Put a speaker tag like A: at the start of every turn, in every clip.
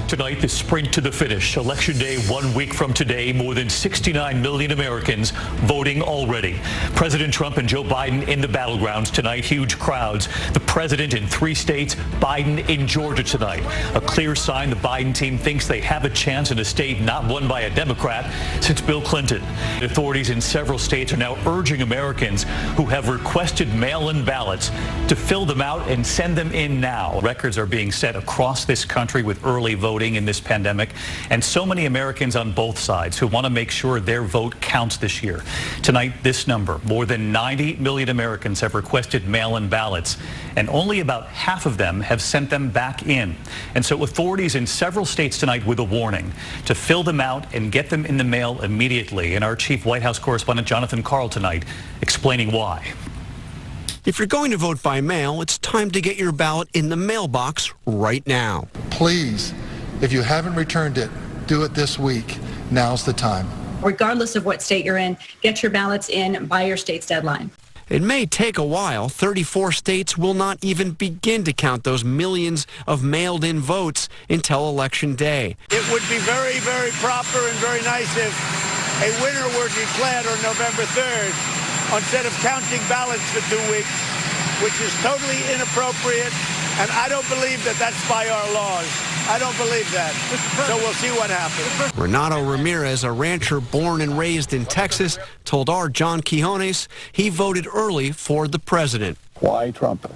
A: Tonight, the sprint to the finish. Election Day 1 week from today. More than 69 million Americans voting already. President Trump and Joe Biden in the battlegrounds tonight. Huge crowds. The president in 3 states, Biden in Georgia tonight. A clear sign the Biden team thinks they have a chance in a state not won by a Democrat since Bill Clinton. Authorities in several states are now urging Americans who have requested mail-in ballots to fill them out and send them in now. Records are being set across this country with early voting in this pandemic, and so many Americans on both sides who want to make sure their vote counts this year. Tonight, this number, more than 90 million Americans have requested mail-in ballots, and only about half of them have sent them back in. And so authorities in several states tonight with a warning to fill them out and get them in the mail immediately. And our chief White House correspondent Jonathan Karl tonight explaining why.
B: If you're going to vote by mail, it's time to get your ballot in the mailbox right now.
C: Please, if you haven't returned it, do it this week. Now's the time.
D: Regardless of what state you're in, get your ballots in by your state's deadline.
B: It may take a while. 34 states will not even begin to count those millions of mailed-in votes until Election Day.
E: It would be very, very proper and very nice if a winner were declared on November 3rd instead of counting ballots for 2 weeks, which is totally inappropriate, and I don't believe that that's by our laws. I don't believe that. So we'll see what happens.
B: Renato Ramirez, a rancher born and raised in Texas, told our John Quijones he voted early for the president.
F: Why Trump?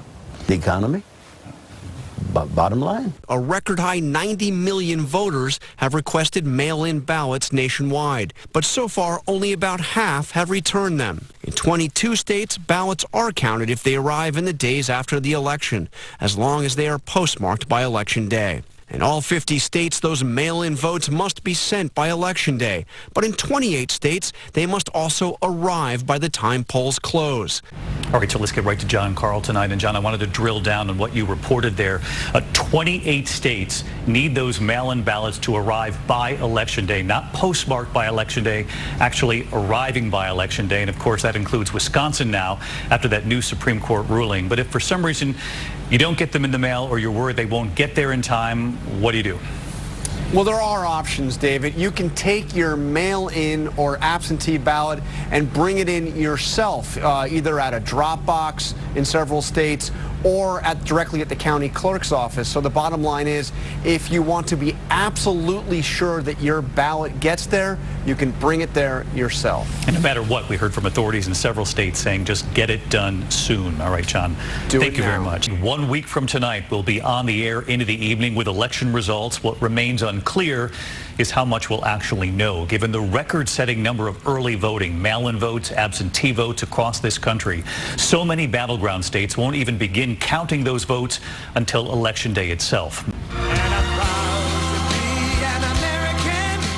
F: The economy? Bottom line.
B: A record high 90 million voters have requested mail-in ballots nationwide, but so far only about half have returned them. In 22 states, ballots are counted if they arrive in the days after the election, as long as they are postmarked by Election Day. In all 50 states, those mail-in votes must be sent by Election Day. But in 28 states, they must also arrive by the time polls close.
A: All right, so let's get right to John Karl tonight. And John, I wanted to drill down on what you reported there. 28 states need those mail-in ballots to arrive by Election Day, not postmarked by Election Day, actually arriving by Election Day. And of course, that includes Wisconsin now after that new Supreme Court ruling. But if for some reason you don't get them in the mail or you're worried they won't get there in time, what do you do?
B: Well, there are options, David. You can take your mail-in or absentee ballot and bring it in yourself, either at a drop box in several states or directly at the county clerk's office. So the bottom line is, if you want to be absolutely sure that your ballot gets there, you can bring it there yourself.
A: And no matter what, we heard from authorities in several states saying just get it done soon. All right, John, thank you very much. 1 week from tonight, we'll be on the air into the evening with election results. What remains unclear is how much we'll actually know, given the record-setting number of early voting, mail-in votes, absentee votes across this country. So many battleground states won't even begin counting those votes until Election Day itself.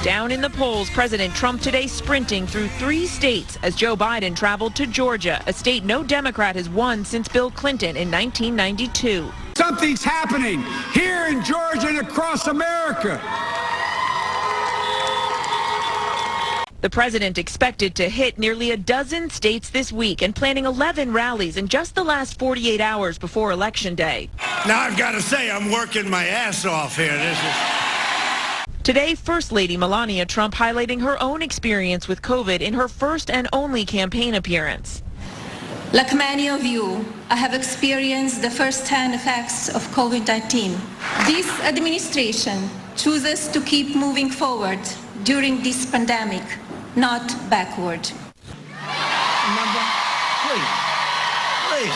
G: Down in the polls, President Trump today sprinting through 3 states as Joe Biden traveled to Georgia, a state no Democrat has won since Bill Clinton in 1992.
H: Something's happening here in Georgia and across America.
G: The president expected to hit nearly a dozen states this week and planning 11 rallies in just the last 48 hours before Election Day.
E: Now I've got to say, I'm working my ass off here.
G: Today, First Lady Melania Trump highlighting her own experience with COVID in her first and only campaign appearance.
I: Like many of you, I have experienced the first-hand effects of COVID-19. This administration chooses to keep moving forward during this pandemic, not backward.
E: Please.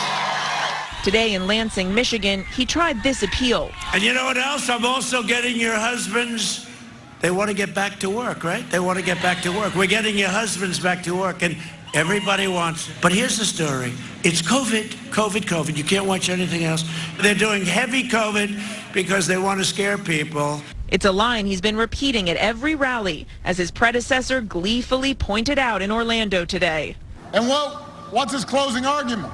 G: Today in Lansing, Michigan, he tried this appeal.
E: And you know what else? I'm also getting your husbands. They want to get back to work, right? They want to get back to work. We're getting your husbands back to work, and everybody wants it. But here's the story. It's COVID, COVID, COVID. You can't watch anything else. They're doing heavy COVID because they want to scare people.
G: It's a line he's been repeating at every rally, as his predecessor gleefully pointed out in Orlando today.
J: And what's his closing argument?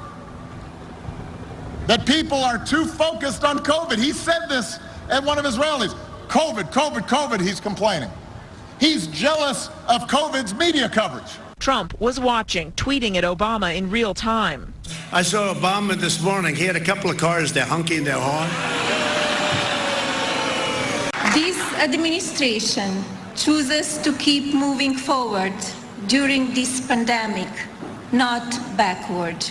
J: That people are too focused on COVID. He said this at one of his rallies. COVID, COVID, COVID, he's complaining. He's jealous of COVID's media coverage.
G: Trump was watching, tweeting at Obama in real time.
E: I saw Obama this morning. He had a couple of cars there honking their horn.
I: This administration chooses to keep moving forward during this pandemic, not backward.